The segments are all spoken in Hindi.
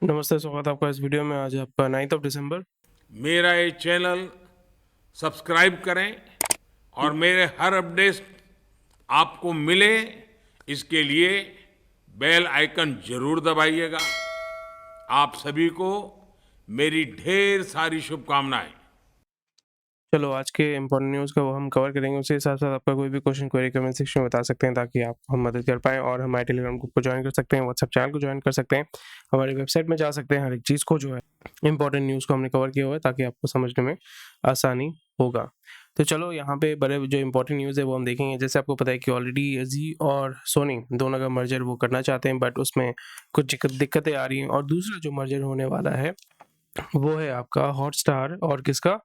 नमस्ते, स्वागत है आपका इस वीडियो में। आज आपका 9 दिसंबर। मेरा ये चैनल सब्सक्राइब करें और मेरे हर अपडेट आपको मिले, इसके लिए बेल आइकन जरूर दबाइएगा। आप सभी को मेरी ढेर सारी शुभकामनाएं। चलो, आज के इम्पोर्टेंट न्यूज़ को हम कवर करेंगे। उसके साथ-साथ आपका कोई भी क्वेश्चन क्वेरी कमेंट सेक्शन में बता सकते हैं, ताकि आप हम मदद कर पाएँ। और हमारे टेलीग्राम ग्रुप को जॉइन कर सकते हैं, व्हाट्सएप चैनल को जॉइन कर सकते हैं, हमारी वेबसाइट में जा सकते हैं। हर एक चीज़ को जो है इम्पोर्टेंट न्यूज़ को हमने कवर किया हुआ है, ताकि आपको समझने में आसानी होगा। तो चलो, यहाँ पे बड़े जो इम्पोर्टेंट न्यूज़ है वो हम देखेंगे। जैसे आपको पता है कि ऑलरेडी ज़ी और सोनी दोनों का मर्जर वो करना चाहते हैं, बट उसमें कुछ दिक्कतें आ रही हैं। और दूसरा जो मर्जर होने वाला है वो है आपका हॉटस्टार और किसका,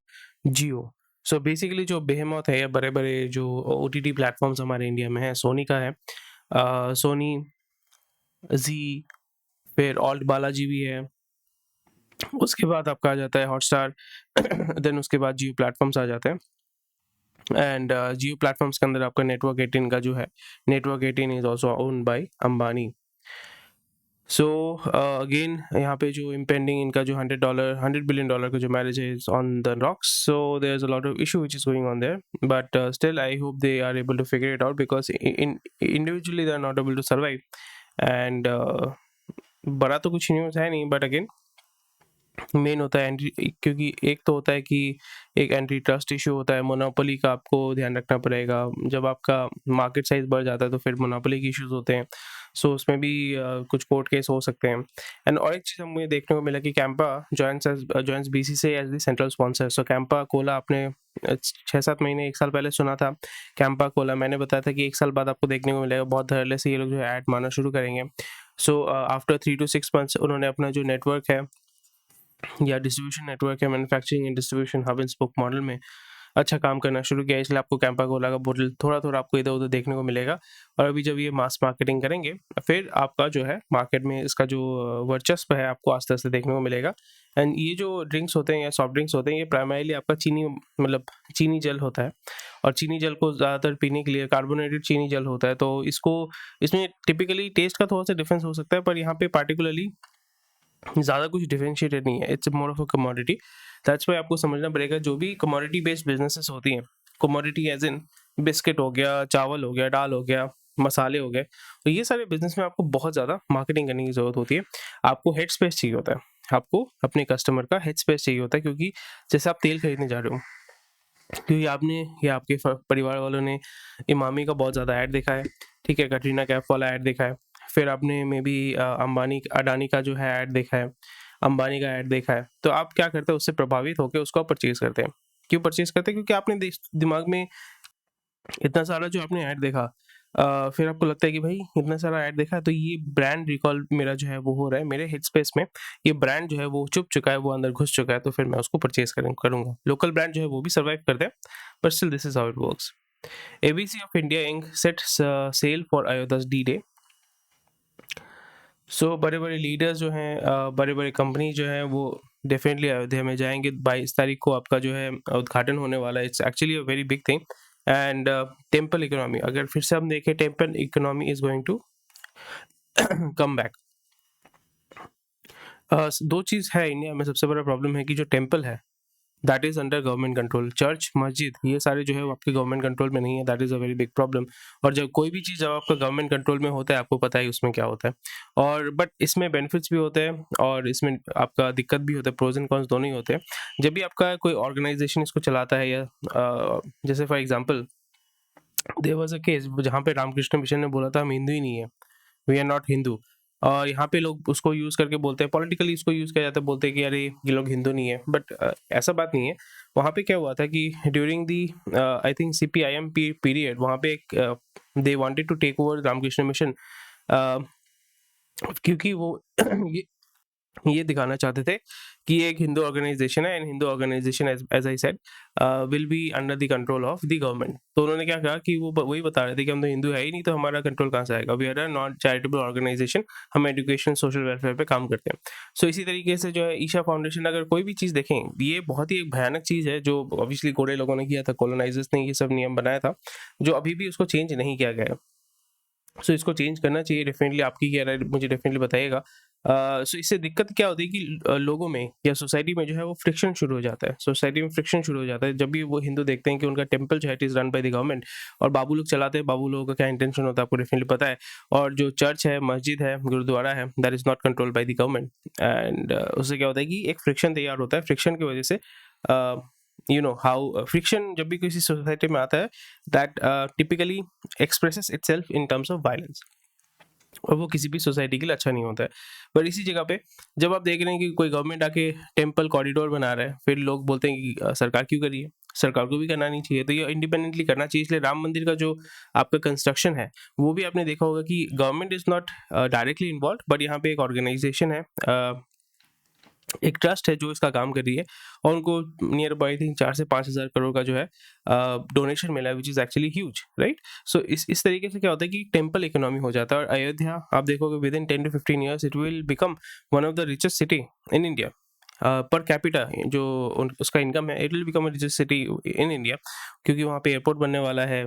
जियो। सो बेसिकली जो बेहेमोथ है या बड़े-बड़े जो ओटीटी प्लेटफ़ॉर्म्स हमारे इंडिया में है, सोनी का है। सोनी, ज़ी, फिर ऑल्ट बालाजी भी है। उसके बाद आपका आ जाता है हॉटस्टार देन उसके बाद जियो प्लेटफ़ॉर्म्स आ जाते हैं। एंड जियो प्लेटफ़ॉर्म्स के अंदर आपका नेटवर्क 18 का जो है, network 18 is also owned by Ambani. So again यहाँ पे जो इम्पेंडिंग इनका जो $100 बिलियन का जो मैरिज है is on the rocks. So there is a lot of issue which is going on there, but still I hope they are able to figure it out, because in individually they are not able to survive. And बड़ा तो कुछ न्यूज़ है नहीं, बट अगेन मेन होता है एंटी, क्योंकि एक तो होता है कि एक एंटी ट्रस्ट इशू होता है, मोनोपोली का आपको ध्यान रखना पड़ेगा। जब आपका मार्केट साइज बढ़ जाता है तो फिर मोनोपोली के इश्यूज होते हैं। सो उसमें भी कुछ कोर्ट केस हो सकते हैं। एंड और एक चीज़ हमें देखने को मिला कि Campa joins BCCI as the central sponsor. So Campa cola आपने 6-7 महीने, 1 साल पहले सुना था कैंपा कोला। मैंने बताया था कि 1 साल बाद आपको देखने को मिलेगा बहुत धड़ल्ले से ये लोग जो है ऐड मारना शुरू करेंगे। सो आफ्टर 3 to 6 मंथ्स उन्होंने अपना जो नेटवर्क है या डिस्ट्रीब्यूशन नेटवर्क है, manufacturing and distribution hub and spoke model में अच्छा काम करना शुरू किया। इसलिए आपको कैंपा कोला का बोतल थोड़ा-थोड़ा आपको इधर-उधर देखने को मिलेगा। और अभी जब ये मास मार्केटिंग करेंगे, फिर आपका जो है मार्केट में इसका जो वर्चस्व है आपको आस्ते-आस्ते देखने को मिलेगा। एंड ये जो ड्रिंक्स होते हैं या सॉफ्ट ड्रिंक्स होते हैं, ये प्राइमरीली आपका चीनी, मतलब चीनी जल होता है। और चीनी जल को ज़्यादातर पीने के लिए कार्बोनेटेड चीनी जल होता है, तो इसमें टिपिकली टेस्ट का थोड़ा-सा डिफरेंस हो सकता है, पर यहाँ पे पार्टिकुलरली ज़्यादा कुछ डिफरेंशिएटेड नहीं है। It's more of a commodity. That's why आपको समझना पड़ेगा, जो भी कमोडिटी बेस्ड बिज़नेसेस होती हैं, कमोडिटी एज़ इन बिस्किट हो गया, चावल हो गया, दाल हो गया, मसाले हो गए, तो ये सारे बिज़नेस में आपको बहुत ज़्यादा मार्केटिंग करने की ज़रूरत होती है। आपको हेड स्पेस चाहिए होता है। आपको अपने कस्टमर का हेड स्पेस चाहिए होता है, क्योंकि जैसे आप तेल खरीदने जा रहे हो, क्योंकि आपने या आपके परिवार वालों ने इमामी का बहुत ज़्यादा ऐड देखा है, ठीक है, कटरीना कैफ वाला ऐड देखा है। फिर आपने मे बी अंबानी अडानी का जो है ऐड देखा है, अंबानी का ऐड देखा है। तो आप क्या करते हैं, उससे प्रभावित होकर उसको आप परचेज़ करते हैं। क्यों परचेज़ करते हैं? क्योंकि आपने दिमाग में इतना सारा जो आपने ऐड देखा, फिर आपको लगता है कि भाई इतना सारा ऐड देखा है, तो ये ब्रांड रिकॉल मेरा जो है वो हो रहा है मेरे हेड स्पेस में। ये ब्रांड जो है वो चुप चुका है, वो अंदर घुस चुका है, तो फिर मैं उसको परचेज़ करूँगा। लोकल ब्रांड जो है वो भी सर्वाइव करते हैं, but still this is how it works. ABC of India Inc sets sail for Ayodhya's D Day. So बड़े-बड़े लीडर्स जो हैं, बड़े-बड़े कंपनी जो हैं, वो डेफिनेटली अयोध्या में जाएँगे। 22 तारीख को आपका जो है उद्घाटन होने वाला है। It's actually a very big thing. And temple economy, अगर फिर से हम देखें, temple economy is going to come back. 2 चीज़ है इंडिया में, सबसे बड़ा प्रॉब्लम है कि जो टेम्पल है that is under government control. Church, मस्जिद, ये सारे जो है वो आपके गवर्नमेंट कंट्रोल में नहीं है। That is a very big problem. और जब कोई भी चीज़ जब आपका गवर्नमेंट कंट्रोल में होता है, आपको पता है उसमें क्या होता है। और बट इसमें बेनिफिट्स भी होते हैं और इसमें आपका दिक्कत भी होता है, प्रोज एंड कॉन्स दोनों ही होते हैं। जब भी आपका कोई ऑर्गेनाइजेशन इसको चलाता है, या जैसे for example there was a case जहाँ पे रामकृष्ण मिशन ने बोला था हम हिंदू ही नहीं है, वी आर नॉट हिंदू। और यहाँ पे लोग उसको यूज़ करके बोलते हैं, पॉलिटिकली इसको यूज़ किया जाता है, बोलते हैं कि अरे ये लोग हिंदू नहीं है, बट ऐसा बात नहीं है। वहाँ पे क्या हुआ था कि during the I think CPIM period, वहाँ पे एक they wanted to take over Ramakrishna mission, क्योंकि वो ये दिखाना चाहते थे कि ये एक हिंदू ऑर्गेनाइजेशन है, and Hindu organisation as I said will be under the control of the government. तो उन्होंने क्या कहा कि वो वही बता रहे थे कि हम तो हिंदू है ही नहीं, तो हमारा कंट्रोल कहाँ से आएगा, we are a non charitable organisation, हम एजुकेशन सोशल वेलफेयर पे काम करते हैं। सो इसी तरीके से जो है ईशा फाउंडेशन, अगर कोई भी चीज़ देखें, ये बहुत ही एक भयानक चीज़ है जो ऑब्वियसली गोरे लोगों ने किया था, कॉलोनाइजर्स ने ये सब नियम बनाया था, जो अभी भी उसको चेंज नहीं किया गया है। सो इसको चेंज करना चाहिए डेफ़िनेटली। आपकी क्या राय मुझे डेफ़िनेटली बताइएगा। सो इससे दिक्कत क्या होती है कि लोगों में या सोसाइटी में जो है वो फ्रिक्शन शुरू हो जाता है। सोसाइटी में फ्रिक्शन शुरू हो जाता है जब भी वो हिंदू देखते हैं कि उनका टेंपल जो है it is run by the government और बाबू लोग चलाते हैं। बाबू लोगों का क्या इंटेंशन होता है आपको डेफ़िनेटली पता है। और जो चर्च है, मस्जिद है, गुरुद्वारा है, that is not controlled by the government and उससे क्या होता है कि एक फ्रिक्शन तैयार होता है। फ्रिक्शन की वजह से यू नो हाउ फ्रिक्शन जब भी किसी सोसाइटी में आता है that typically expresses itself in terms of violence और वो किसी भी सोसाइटी के लिए अच्छा नहीं होता है। पर इसी जगह पे जब आप देख रहे हैं कि कोई गवर्नमेंट आके टेम्पल कॉरिडोर बना रहा है, फिर लोग बोलते हैं कि सरकार क्यों कर रही है? सरकार को भी करना नहीं चाहिए, तो ये इंडिपेंडेंटली करना चाहिए। इसलिए राम मंदिर का जो आपका कंस्ट्रक्शन है, वो भी आपने देखा होगा कि government is not directly involved but यहाँ पे एक ऑर्गेनाइजेशन है, एक ट्रस्ट है जो इसका काम कर रही है और उनको नियर अबाउट आई थिंक 4 से 5,000 करोड़ का जो है डोनेशन मिला है which is actually huge, right? So इस तरीके से क्या होता है कि टेम्पल इकोनॉमी हो जाता है और अयोध्या आप देखोगे within 10 to 15 years it will become one of the richest city in India. Per capita जो उसका इनकम है it will become a richest city in India क्योंकि वहाँ पे एयरपोर्ट बनने वाला है,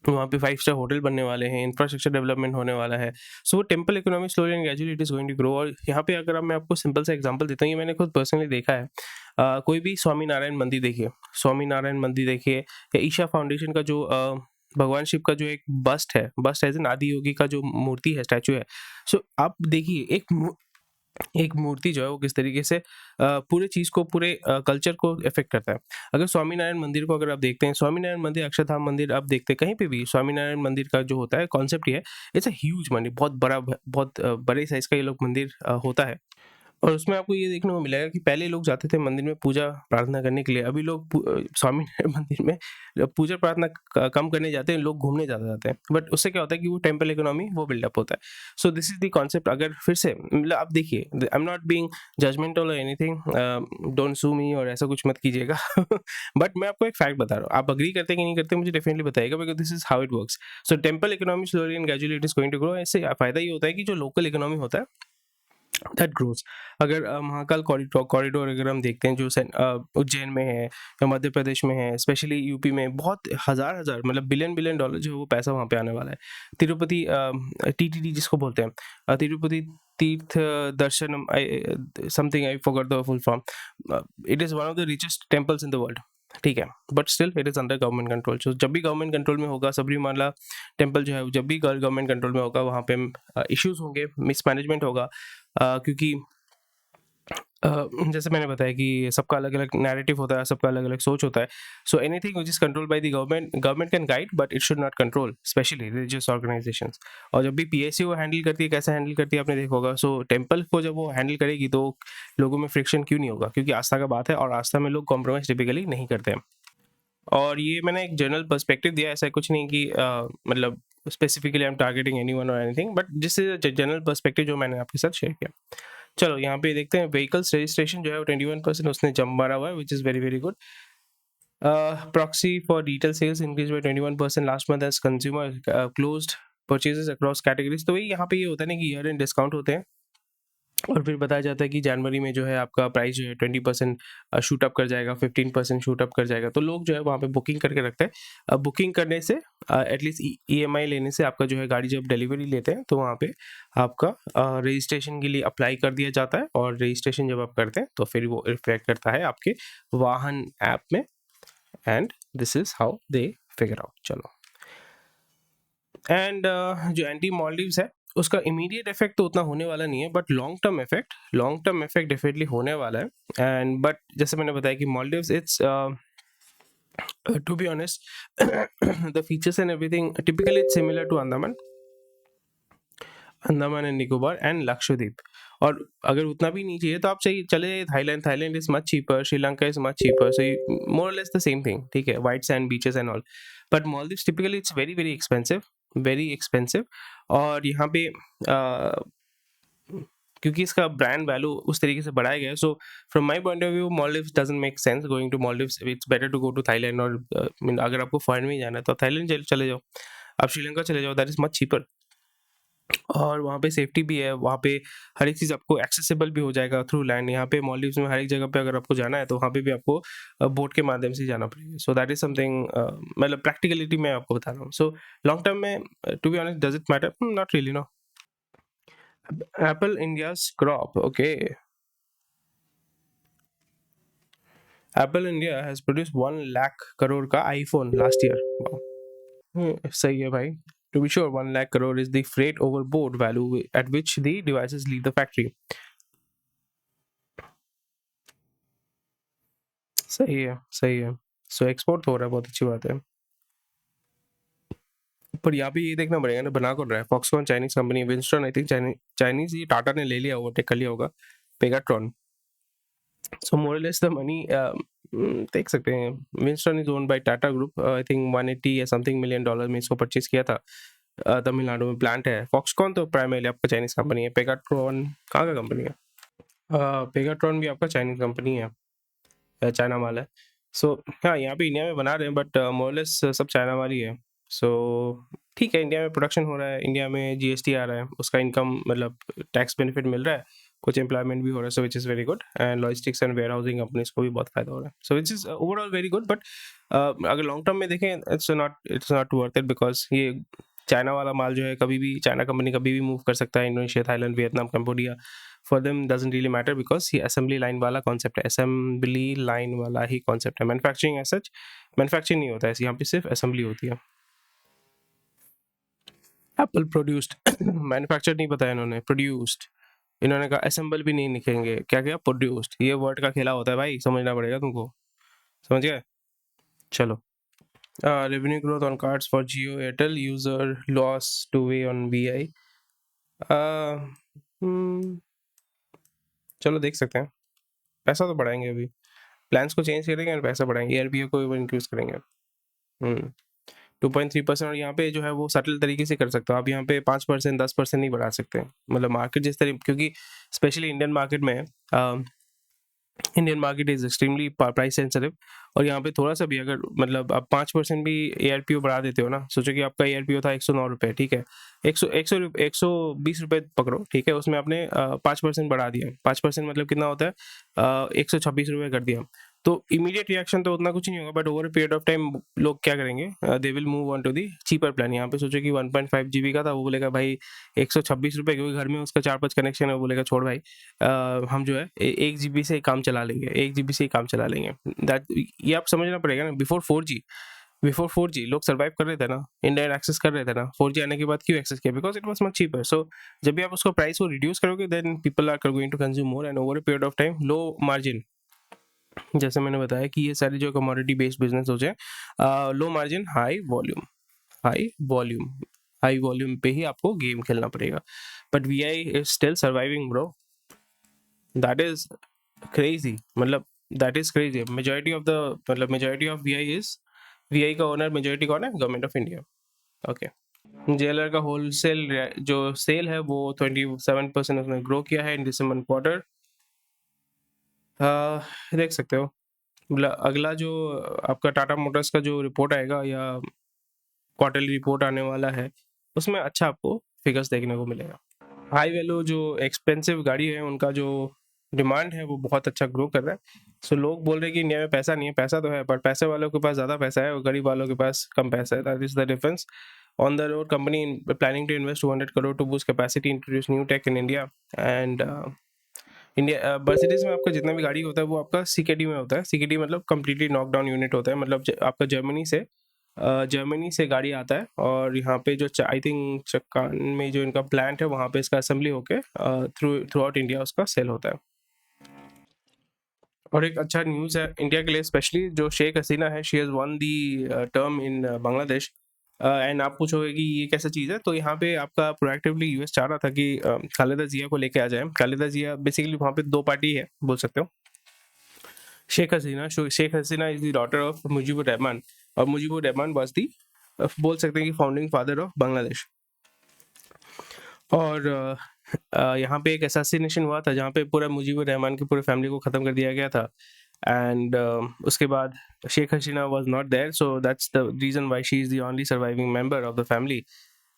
वहाँ पे 5 स्टार होटल बनने वाले हैं, इंफ्रास्ट्रक्चर डेवलपमेंट होने वाला है। सो वो temple economy slowly and gradually it is going to grow. और यहाँ पे अगर मैं आपको सिंपल सा एग्जांपल देता हूँ, ये मैंने खुद पर्सनली देखा है। कोई भी स्वामी नारायण मंदिर देखिए, स्वामी नारायण मंदिर देखिए या ईशा फाउंडेशन का जो भगवान शिव का जो एक बस्ट है, बस्ट एज़ इन आदि योगी का जो मूर्ति है, स्टैच्यू है। सो आप देखिए एक मूर्ति जो है वो किस तरीके से पूरे चीज़ को पूरे कल्चर को इफ़ेक्ट करता है। अगर स्वामीनारायण मंदिर को अगर आप देखते हैं, स्वामीनारायण मंदिर, अक्षरधाम मंदिर आप देखते हैं कहीं पे भी स्वामीनारायण मंदिर का जो होता है कॉन्सेप्ट ये है, इट्स अ ह्यूज मंदिर, बहुत बड़ा बहुत बड़े साइज़ का ये लोग मंदिर होता है। और उसमें आपको ये देखने को मिलेगा कि पहले लोग जाते थे मंदिर में पूजा प्रार्थना करने के लिए, अभी लोग स्वामीनारायण मंदिर में पूजा प्रार्थना कम करने जाते हैं, लोग घूमने ज़्यादा जाते हैं। बट उससे क्या होता है कि वो टेम्पल इकोनॉमी वो बिल्डअप होता है। So this is the concept. अगर फिर से मतलब आप देखिए, I am not being judgemental or anything, don't sue me और ऐसा कुछ मत कीजिएगा। बट मैं आपको एक फैक्ट बता रहा हूँ, आप अग्री करते हैं कि नहीं करते मुझे डेफिनेटली बताइएगा, because this is how it works. So temple economy slowly and gradually it is going to grow. इससे फायदा ये होता है कि जो लोकल इकोनॉमी होता है दैट ग्रोज। अगर महाकाल कॉरिडोर अगर हम देखते हैं जो उज्जैन में है या मध्य प्रदेश में है, स्पेशली यूपी में, बहुत हजार हजार मतलब बिलियन बिलियन डॉलर जो है वो पैसा वहाँ पे आने वाला है। तिरुपति टीटीडी जिसको बोलते हैं, Tirupati Tirtha Darshan something, I forgot the full form. It is one of the richest temples in the world, ठीक है, but still it is under government control. So जब भी गवर्नमेंट कंट्रोल में होगा, सबरीमाला टेम्पल जो है जब भी गवर्नमेंट कंट्रोल में होगा, वहाँ पे इश्यूज होंगे, मिसमैनेजमेंट होगा, क्योंकि जैसे मैंने बताया कि सबका अलग-अलग नैरेटिव होता है, सबका अलग-अलग सोच होता है। So anything which is controlled by the government can guide but it should not control, specially religious organisations. और जब भी पीएसयू हैंडल करती है, कैसे हैंडल करती है आपने देखा होगा। सो टेम्पल को जब वो हैंडल करेगी तो लोगों में फ्रिक्शन क्यों नहीं होगा? क्योंकि आस्था का बात है और आस्था में लोग कॉम्प्रोमाइज़ टिपिकली नहीं करते हैं। और ये मैंने एक जनरल पर्सपेक्टिव दिया है, ऐसा कुछ नहीं कि मतलब specifically I am targeting anyone और anything, but this is a general perspective जो मैंने आपके साथ शेयर किया। चलो यहाँ पे देखते हैं व्हीकल्स रजिस्ट्रेशन जो है वो 21% उसने जंप मारा हुआ है, which is very very good. Proxy for retail sales increase by 21% last month as consumer closed purchases across categories. तो वही यहाँ पे ये होता है ना कि ईयर एंड डिस्काउंट होते हैं और फिर बताया जाता है कि जनवरी में जो है आपका प्राइस जो है 20% शूट अप कर जाएगा, 15% शूट अप कर जाएगा। तो लोग जो है वहाँ पे बुकिंग करके रखते हैं। बुकिंग करने से एटलीस्ट ईएमआई लेने से आपका जो है गाड़ी जब डिलीवरी लेते हैं तो वहाँ पे आपका रजिस्ट्रेशन के लिए अप्लाई कर दिया जाता है और रजिस्ट्रेशन जब आप करते हैं तो फिर वो रिफ्लेक्ट करता है आपके वाहन ऐप में and this is how they figure out. चलो एंड जो एंटी मॉलडीव्स है उसका इमीडिएट इफेक्ट तो उतना होने वाला नहीं है, but long term effect definitely होने वाला है। एंड बट जैसे मैंने बताया कि Maldives it's to be honest the features and everything typically it's similar to Andaman and Nicobar and Lakshadweep. और अगर उतना भी नहीं चाहिए तो आप चाहिए चले Thailand is much cheaper, Sri Lanka is much cheaper, so more or less the same thing, ठीक है, white sand beaches and all. But Maldives typically it's very very expensive. और यहाँ पे क्योंकि इसका ब्रांड वैल्यू उस तरीके से बढ़ाया गया है, so from my point of view Maldives doesn't make sense going to Maldives, it's better to go to Thailand. और अगर आपको फॉरेन में ही जाना है तो थाईलैंड चले जाओ, आप श्रीलंका चले जाओ, दैट इज मच चीपर। और वहाँ पे सेफ्टी भी है, वहाँ पे हर एक चीज़ आपको एक्सेसिबल भी हो जाएगा थ्रू लैंड। यहाँ पे मालदीव्स में हर एक जगह पे अगर आपको जाना है तो वहाँ पे भी आपको बोट के माध्यम से जाना पड़ेगा। सो दैट इज़ समथिंग, मतलब प्रैक्टिकलिटी मैं आपको बता रहा हूँ। सो लॉन्ग टर्म में to be honest does it matter? Not really no. Apple India's crop, okay. Apple India has produced 1 lakh crore का आईफ़ोन लास्ट ईयर। वाओ! सही है भाई। To be sure, 1 lakh crore is the freight overboard value at which the devices leave the factory. सही है, सही है। सो एक्सपोर्ट तो हो रहा है, बहुत अच्छी बात है। पर यहाँ पे ये देखना पड़ेगा ना, बना कौन रहा है? फॉक्सकॉन चाइनीज़ कंपनी है, विंस्टन आई थिंक चाइनीज़, ये टाटा ने ले लिया, ओवरटेक कर लिया होगा, Pegatron. So more or less the money देख सकते हैं। Winston is owned by Tata group, I think 180 या समथिंग मिलियन डॉलर में इसको परचेज़ किया था। तमिलनाडु में प्लांट है। फॉक्सकॉन तो प्राइमरीली आपका चाइनीज़ कंपनी है। पेगाट्रॉन कहाँ का कंपनी है? पेगाट्रॉन भी आपका चाइनीज़ कंपनी है, चाइना माल है। सो हाँ, यहाँ पे इंडिया में बना रहे हैं, बट मोर और लेस सब चाइना माल ही है। सो ठीक है, इंडिया में प्रोडक्शन हो रहा है, इंडिया में जीएसटी आ रहा है, उसका इनकम मतलब टैक्स बेनिफिट मिल रहा है, कुछ एम्प्लॉयमेंट भी हो रहा है, so which is very good. And logistics and warehousing companies को भी बहुत फायदा हो रहा है, so which is overall very good. But अगर लॉन्ग टर्म में देखें, it's not worth it, because ये चाइना वाला माल जो है, कभी भी चाइना कंपनी कभी भी मूव कर सकता है Indonesia, Thailand, Vietnam, Cambodia. For them doesn't really matter, because ये असेंबली लाइन वाला कॉन्सेप्ट है, असेंबली लाइन वाला ही कॉन्सेप्ट है। मैन्युफैक्चरिंग एज सच मैन्युफैक्चरिंग नहीं होता है, यहाँ पे सिर्फ असेंबली होती है। एप्पल प्रोड्यूस्ड मैन्युफैक्चर नहीं बताया इन्होंने, प्रोड्यूस्ड। इन्होंने कहा असेंबल भी नहीं लिखेंगे, क्या क्या प्रोड्यूस्ड, ये वर्ड का खेला होता है भाई, समझना पड़ेगा तुमको, समझ गए? चलो, revenue growth on cards for Jio Airtel, user loss two way on VI. चलो देख सकते हैं, पैसा तो बढ़ाएंगे अभी, प्लान्स को चेंज करेंगे और पैसा बढ़ाएंगे, एयरबीओ को इंक्रीज करेंगे। 2.3%, और यहाँ पे जो है वो सटल तरीके से कर सकते हो आप, यहाँ पे 5% 10% नहीं बढ़ा सकते, मतलब मार्केट जिस तरीके, क्योंकि स्पेशली इंडियन मार्केट में Indian market is extremely price sensitive, और यहाँ पे थोड़ा सा भी अगर मतलब आप 5% भी एआरपीओ बढ़ा देते हो ना, सोचो कि आपका एआरपीओ था 109 रुपये, ठीक है, 120 रुपये पकड़ो, ठीक है, उसमें आपने 5% बढ़ा दिया, 5% मतलब कितना होता है, 126 रुपये कर दिया, तो इमीडिएट रिएक्शन तो उतना कुछ नहीं होगा, but over period of time लोग क्या करेंगे, they will move on to the cheaper plan. यहाँ पे सोचो कि 1.5 GB का था, वो बोलेगा भाई 126 रुपये, क्योंकि घर में उसका 4-5 कनेक्शन है, वो बोलेगा छोड़ भाई, हम जो है 1 GB से काम चला लेंगे, 1 GB से ही काम चला लेंगे। दैट ये आप समझना पड़ेगा ना, बिफोर 4G लोग सर्वाइव कर रहे थे ना, इंटरनेट एक्सेस कर रहे थे ना, 4G आने के बाद क्यों एक्सेस किया? Because it was much cheaper. So जब भी आप उसको प्राइस को रिड्यूस करोगे, then people are going to consume more, and over a period of time low margin, जैसे मैंने बताया कि ये सारे जो कमोडिटी बेस्ड बिजनेस हो जाए, लो मार्जिन हाई वॉल्यूम पे ही आपको गेम खेलना पड़ेगा। But VI is still surviving bro, that is crazy, मतलब that is crazy. Majority of the मतलब मेजॉरिटी ऑफ वीआई का ओनर मेजॉरिटी कौन है? Government of India. ओके, जेलर का होलसेल जो सेल है वो 27% उसने ग्रो किया है इन दिसंबर क्वार्टर। देख सकते हो, मतलब अगला जो आपका टाटा मोटर्स का जो रिपोर्ट आएगा या क्वार्टरली रिपोर्ट आने वाला है, उसमें अच्छा आपको फिगर्स देखने को मिलेगा। हाई वैल्यू जो एक्सपेंसिव गाड़ी है, उनका जो डिमांड है वो बहुत अच्छा ग्रो कर रहा है। सो लोग बोल रहे हैं कि इंडिया में पैसा नहीं है, पैसा तो है, पर पैसे वालों के पास ज़्यादा पैसा है और गरीब वालों के पास कम पैसा है, that is the difference. On the road company planning to invest 200 crore to boost capacity, introduce new tech in India. And India Mercedes में आपका जितना भी गाड़ी होता है वो आपका सीकेडी में होता है। सीकेडी मतलब कम्प्लीटली नॉकडाउन यूनिट होता है, मतलब आपका जर्मनी से गाड़ी आता है, और यहाँ पे जो आई थिंक चक्कान में जो इनका प्लांट है, वहाँ पे इसका असेंबली होके थ्रू आउट इंडिया उसका सेल होता है। और एक अच्छा न्यूज़ है इंडिया के लिए, स्पेशली जो शेख हसीना है, she has one the term in Bangladesh. And आप पूछोगे कि ये कैसा चीज़ है, तो यहाँ पे आपका प्रोएक्टिवली यूएस चाह रहा था कि खालिदा जिया को लेके आ जाए। खालिदा जिया बेसिकली वहाँ पे दो पार्टी है बोल सकते हो, Sheikh Hasina is the daughter of Mujibur Rahman, और मुजीबुर रहमान वाज दी बोल सकते हैं कि फाउंडिंग फादर ऑफ बांग्लादेश। और यहाँ पे एक असैसिनेशन हुआ था जहाँ पे पूरा मुजीबुर रहमान की पूरे फैमिली को ख़त्म कर दिया गया था, एंड उसके बाद Sheikh Hasina was not there, so that's the reason why she is the only surviving member of the family.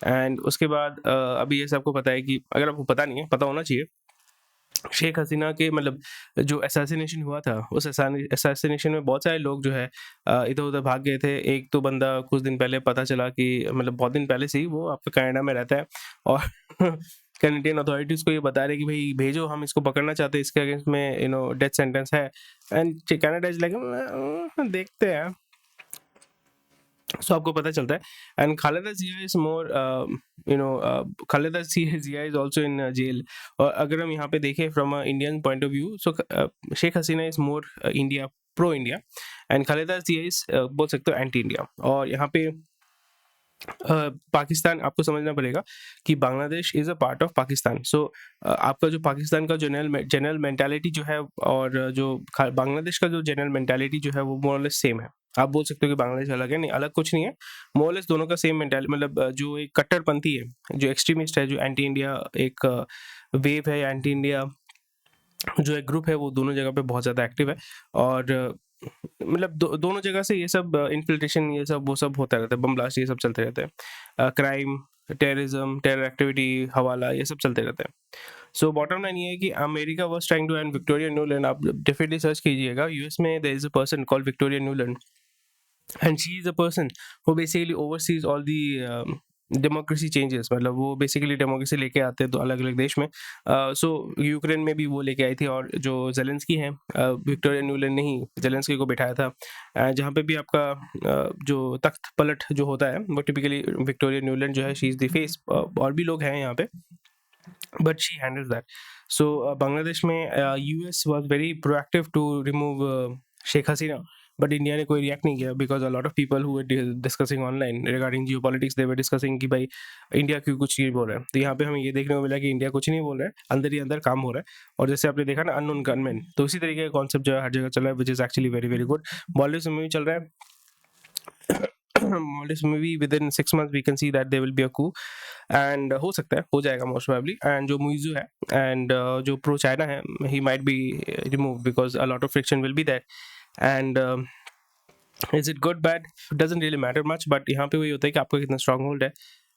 And उसके बाद अभी ये सबको पता है कि, अगर आपको पता नहीं है, पता होना चाहिए, शेख हसीना के मतलब जो असैसिनेशन हुआ था, उस असैसिनेशन में बहुत सारे लोग जो है इधर-उधर भाग गए थे। एक तो बंदा कुछ दिन पहले पता चला कि मतलब बहुत दिन पहले से ही वो आपका कनाडा में रहता है और कैनेडियन अथॉरिटीज़ को ये बता रहे हैं कि भई भेजो, हम इसको पकड़ना चाहते हैं, इसके अगेंस्ट में डेथ सेंटेंस है। एंड कनाडा इज़ लाइक देखते हैं। सो आपको पता चलता है। And Khalida Zia is more Khalida Zia is also in jail. और अगर हम यहाँ पे देखें from a Indian point of view, so Sheikh Hasina is more India, pro India, and Khalida Zia is बोल सकते हो एंटी इंडिया। और यहाँ पे पाकिस्तान आपको समझना पड़ेगा कि Bangladesh is a part of Pakistan. So आपका जो पाकिस्तान का जनरल मेंटालिटी जो है और जो बांग्लादेश का जो जनरल मेंटालिटी जो है वो मोर और लेस सेम है। आप बोल सकते हो कि बांग्लादेश अलग है, नहीं अलग कुछ नहीं है, मोर और लेस दोनों का सेम मेंटालिटी। मतलब जो एक कट्टरपंथी है, जो एक्सट्रीमिस्ट है, जो एंटी इंडिया एक वेव है, एंटी इंडिया जो एक ग्रुप है, वो दोनों जगह पे बहुत ज़्यादा एक्टिव है। और मतलब दोनों जगह से ये सब इन्फिल्ट्रेशन, ये सब वो सब होता रहता है, बम ब्लास्ट ये सब चलते रहते हैं, क्राइम, टेररिज्म, टेरर एक्टिविटी, हवाला, ये सब चलते रहते हैं। सो बॉटम लाइन ये है कि America was trying to and Victoria Nuland. आप डेफिनेटली सर्च कीजिएगा, यूएस में there is a person called Victoria Nuland, and she is a person who basically oversees all the democracy changes. मतलब वो बेसिकली डेमोक्रेसी लेके आते हैं तो अलग-अलग देश में। सो यूक्रेन में भी वो लेके आई थी, और जो ज़ेलेंस्की हैं, विक्टोरिया न्यूलैंड ने ही ज़ेलेंस्की को बिठाया था। जहाँ पे भी आपका जो तख्त पलट जो होता है, वो टिपिकली विक्टोरिया न्यूलैंड जो है, शी इज़ द फेस। और भी लोग हैं यहाँ पे, but she handles that. So Bangladesh में US was very proactive to remove Sheikh Hasina, but India ने कोई रिएक्ट नहीं किया, because a lot of people who were discussing online regarding geopolitics, they were discussing कि भाई इंडिया क्यों कुछ नहीं बोल रहा है। तो यहाँ पे हमें ये देखने को मिला कि इंडिया कुछ नहीं बोल रहा है, अंदर ही अंदर काम हो रहा है। और जैसे आपने देखा ना अननोन गनमैन, तो इसी तरीके का कॉन्सेप्ट जो है हर जगह चल रहा है, which is actually very very good. Bollywood में भी चल रहा है। Maldives maybe within 6 months we can see that there will be a coup, and हो सकता है, हो जाएगा most probably। and जो मुइज़ू है and जो प्रो चाइना है, he might be removed because a lot of friction will be there। and is it good bad, doesn't really matter much, but यहाँ पे वही होता है कि आपका कितना स्ट्रांग होल्ड है।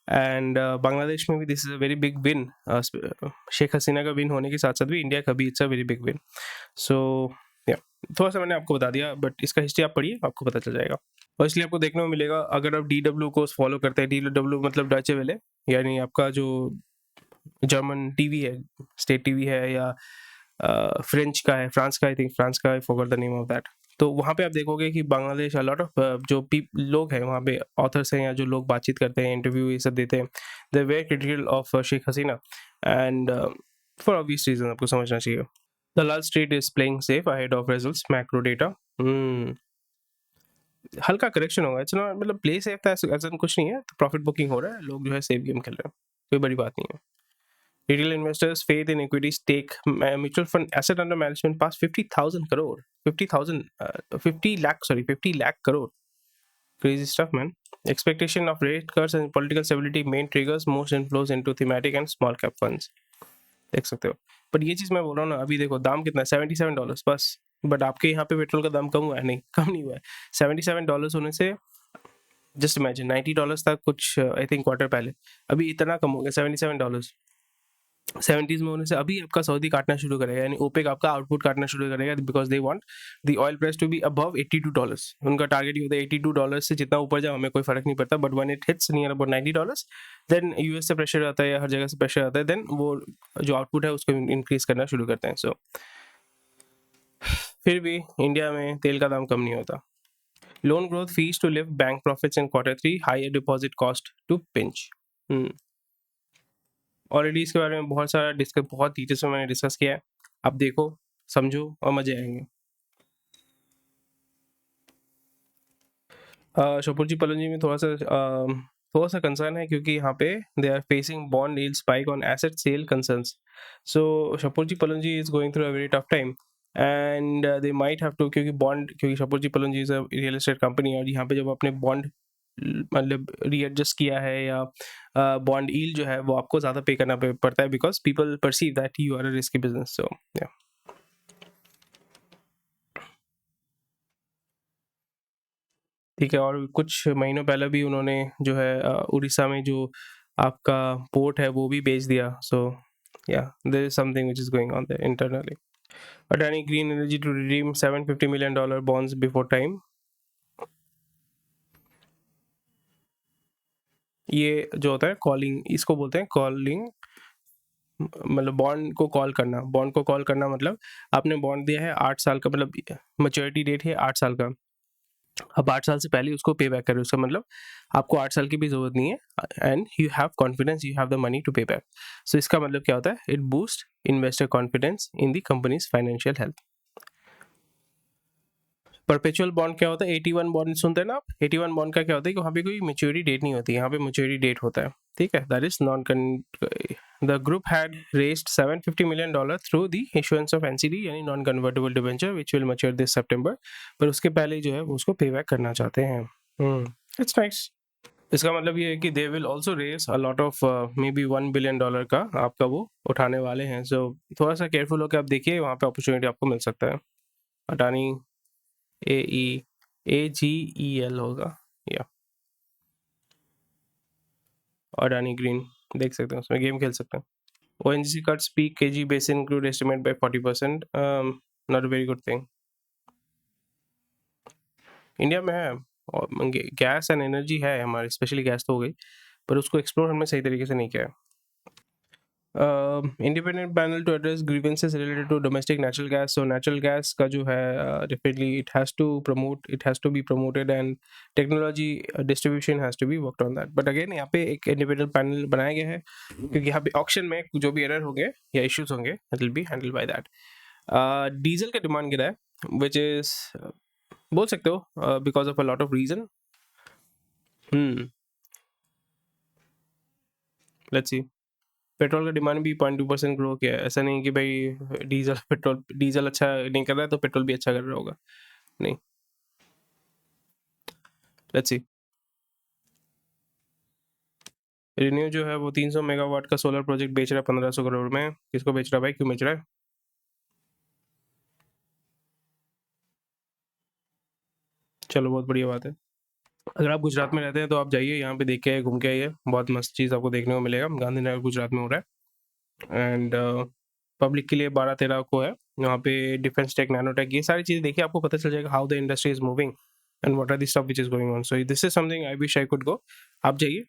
एंड बांग्लादेश में भी this is a very big win. Sheikh Hasina का विन होने के साथ साथ भी इंडिया का भी it's a very big win. So या थोड़ा सा मैंने आपको बता दिया, बट इसका हिस्ट्री आप पढ़िए, आपको पता चल जाएगा। और इसलिए आपको देखने को मिलेगा, अगर आप DW को फॉलो करते हैं, DW मतलब डॉइचे वेले, यानी आपका जो जर्मन टीवी है, स्टेट टीवी है, या फ्रेंच का है, फ्रांस का, आई थिंक फ्रांस का, आई forgot the name of that. तो वहाँ पे आप देखोगे कि बांग्लादेश अ लॉट ऑफ जो लोग हैं वहाँ पे, ऑथर्स हैं या जो लोग बातचीत करते हैं, इंटरव्यू ये सब देते हैं, they very critical of Sheikh Hasina. And for obvious reason आपको समझना चाहिए। The Dalal Street is playing safe ahead of results, macro data. हल्का करेक्शन होगा, इट्स नॉट मतलब प्ले सेफ था ऐसा कुछ नहीं है, तो प्रॉफिट बुकिंग हो रहा है, लोग जो है सेफ गेम खेल रहे हैं, कोई बड़ी बात नहीं है। Retail investors' faith in equity stake mutual fund asset under management past 50,000 crore, 50,000, 50 lakh crore. Crazy stuff, man. Expectation of rate cuts and political stability main triggers most inflows into thematic and small cap funds. देख सकते हो। बट ये चीज़ मैं बोल रहा हूँ ना, अभी देखो दाम कितना है, $77 बस। बट आपके यहाँ पे पेट्रोल का दाम कम हुआ है? नहीं, कम नहीं हुआ है। $77 होने से जस्ट इमेजिन $90 था कुछ आई थिंक क्वार्टर पहले, अभी इतना कम हो गया $77। 70s में होने से अभी आपका सऊदी काटना शुरू करेगा, यानी ओपेक आपका आउटपुट काटना शुरू करेगा, because they want the oil price to be above $82। उनका टारगेट ये होता है $82 से जितना ऊपर जाए हमें कोई फर्क नहीं पड़ता, but when it hits near about $90, then US से प्रेशर आता है या हर जगह से प्रेशर आता है, देन वो जो आउटपुट है उसको इंक्रीज करना शुरू करते हैं। सो फिर भी इंडिया में तेल का दाम कम नहीं होता। Loan growth fees to lift bank profits in Q3, higher deposit cost to pinch. Already इसके बारे में बहुत डिटेल्स में मैंने डिस्कस किया है, आप देखो, समझो और मजे आएंगे। शोपुर पलंजी में थोड़ा सा कंसर्न है, क्योंकि यहाँ पे they are facing bond yield spike on asset sale concerns. So Shapoorji Pallonji is going through a very tough time, and they might have to, क्योंकि Shapoorji Pallonji is a real estate company, और यहाँ पे जब अपने बॉन्ड मतलब रीएडजस्ट किया है, या बॉन्ड यील्ड जो है वो आपको ज़्यादा पे करना पड़ता है, because people perceive that you are a risky business. So या ठीक है। और कुछ महीनों पहले भी उन्होंने जो है उड़ीसा में जो आपका पोर्ट है वो भी बेच दिया. So yeah there is something which is going on there internally. Adani Green Energy to redeem $750 million bonds before time. ये जो होता है कॉलिंग, इसको बोलते हैं कॉलिंग, मतलब बॉन्ड को कॉल करना. बॉन्ड को कॉल करना मतलब आपने बॉन्ड दिया है 8 साल का, मतलब मैच्योरिटी डेट है 8 साल का. अब 8 साल से पहले उसको पे बैक करें, उसका मतलब आपको 8 साल की भी ज़रूरत नहीं है and you have confidence, you have the money to pay back. सो इसका मतलब क्या होता है? It boost investor confidence in the company's financial health. Perpetual bond क्या होता है? 81 बॉन्ड सुनते हैं ना आप? 81 बॉन्ड का क्या होता है कि वहाँ पे कोई मैच्योरिटी डेट नहीं होती, यहाँ पे मैच्योरिटी डेट होता है. ठीक है, that is known. The group had raised $750 million through the issuance of NCD यानी non convertible debenture which will mature this September. पर उसके पहले जो है वो उसको पे बैक करना चाहते हैं. It's nice. इसका मतलब ये है कि they will also raise a lot of maybe $1 billion का आपका वो उठाने वाले हैं. सो थोड़ा सा केयरफुल होकर आप देखिए, वहाँ पे अपॉर्चुनिटी आपको मिल सकता है. अडानी AGEL होगा या अडानी ग्रीन देख सकते हैं, उसमें गेम खेल सकते हैं. ONGC cuts peak KG basin crude estimate by 40%. Not a very good thing. India में है और गैस एंड एनर्जी है हमारी, स्पेशली गैस तो हो गई, पर उसको एक्सप्लोर हमने सही तरीके से नहीं किया है. Independent panel to address grievances related to domestic natural gas. So natural gas का जो है definitely it has to be promoted and technology distribution has to be worked on that. But again यहाँ पे एक independent panel बनाया गया है क्योंकि यहाँ पे auction में जो भी error होंगे या issues होंगे it will be handled by that. Diesel का डिमांड गिरा है which is बोल सकते हो because of a lot of reason. Let's see. Petrol का डिमांड भी 0.2% ग्रो किया है. ऐसा नहीं कि भाई डीजल अच्छा नहीं कर रहा है तो पेट्रोल भी अच्छा कर रहा होगा, नहीं. Let's see. रिन्यू जो है वो 300 मेगावाट का सोलर प्रोजेक्ट बेच रहा है 1500 करोड़ में. किसको बेच रहा है भाई, क्यों बेच रहा है? चलो बहुत बढ़िया बात है. अगर आप गुजरात में रहते हैं तो आप जाइए, यहाँ पे देख के आइए, घूम के आइए, बहुत मस्त चीज़ आपको देखने को मिलेगा. गांधीनगर गुजरात में हो रहा है एंड पब्लिक के लिए 12-13 को है. वहाँ पे डिफेंस टेक, नैनो टेक, ये सारी चीज़ें देखिए, आपको पता चल जाएगा how the industry is moving and what are the stuff which is going on. So this is something I wish I could go. आप जाइए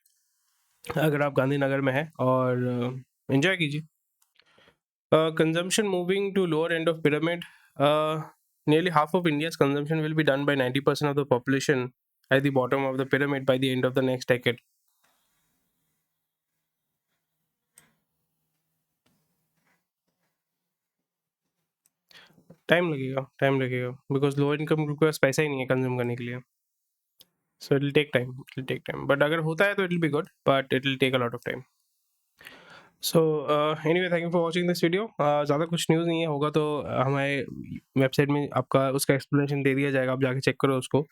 अगर आप गांधीनगर में हैं और एंजॉय कीजिए. Consumption moving to lower end of pyramid. Nearly half of India's consumption will be done by 90% of the population at the bottom of the pyramid by the end of the next decade. Time लगेगा बिकॉज लो इनकम ग्रुप के पास पैसा ही नहीं है कंज्यूम करने के लिए. So it will take time, but अगर होता है तो it will be good, but it will take a lot of time. So anyway, thank you for watching this video. ज़्यादा कुछ न्यूज़ नहीं है, होगा तो हमारे वेबसाइट में आपका उसका एक्सप्लेनेशन दे दिया जाएगा, आप जाके चेक करो उसको.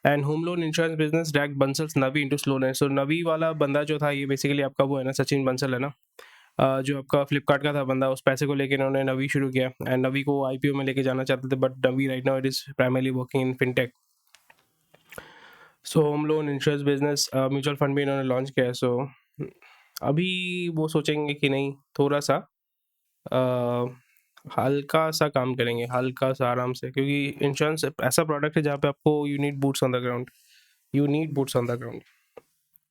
And home loan insurance business drag Bansal's Navi into slowness. So Navi वाला बंदा जो था, ये बेसिकली आपका वो है ना, सचिन बंसल है ना, जो आपका फ्लिपकार्ट का था बंदा, उस पैसे को लेकर इन्होंने नवी शुरू किया एंड नवी को IPO में लेके जाना चाहते थे, but Navi right now it is primarily working in fintech. So home loan insurance business mutual fund भी इन्होंने लॉन्च किया है. सो अभी वो सोचेंगे कि नहीं, थोड़ा सा हल्का सा काम करेंगे, हल्का सा आराम से, क्योंकि इंश्योरेंस ऐसा प्रोडक्ट है जहाँ पे आपको you need boots on the ground.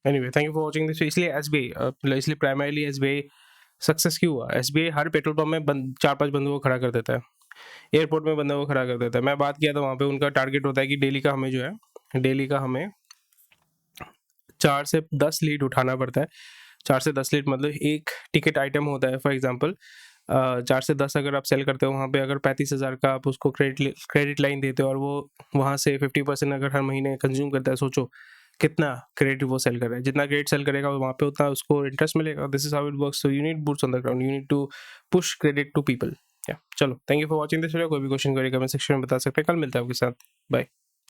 Anyway, thank you for watching this. इसलिए SBI, इसलिए प्राइमरीली SBI सक्सेस क्यों हुआ? SBI हर पेट्रोल पंप में 4-5 बंदों को खड़ा कर देता है, एयरपोर्ट में बंदों को खड़ा कर देता है. मैं बात किया था वहाँ पे, उनका टारगेट होता है कि डेली का हमें 4 से 10 लीड उठाना पड़ता है. 4 से 10 लीड मतलब एक टिकट आइटम होता है. फॉर एग्जांपल 4 से 10 अगर आप सेल करते हो, वहाँ पे अगर 35,000 का आप उसको क्रेडिट लाइन देते हो और वो वहाँ से 50% अगर हर महीने कंज्यूम करता है, सोचो कितना क्रेडिट वो सेल कर रहा है. जितना क्रेडिट सेल करेगा वहाँ पे उतना उसको इंटरेस्ट मिलेगा. This is how it works. So you need boots on the ground, you need to push credit to people. चलो, thank you for watching this video. कोई भी क्वेश्चन करेगा कमेंट सेक्शन में बता सकते हैं. कल मिलता है आपके साथ. बाय.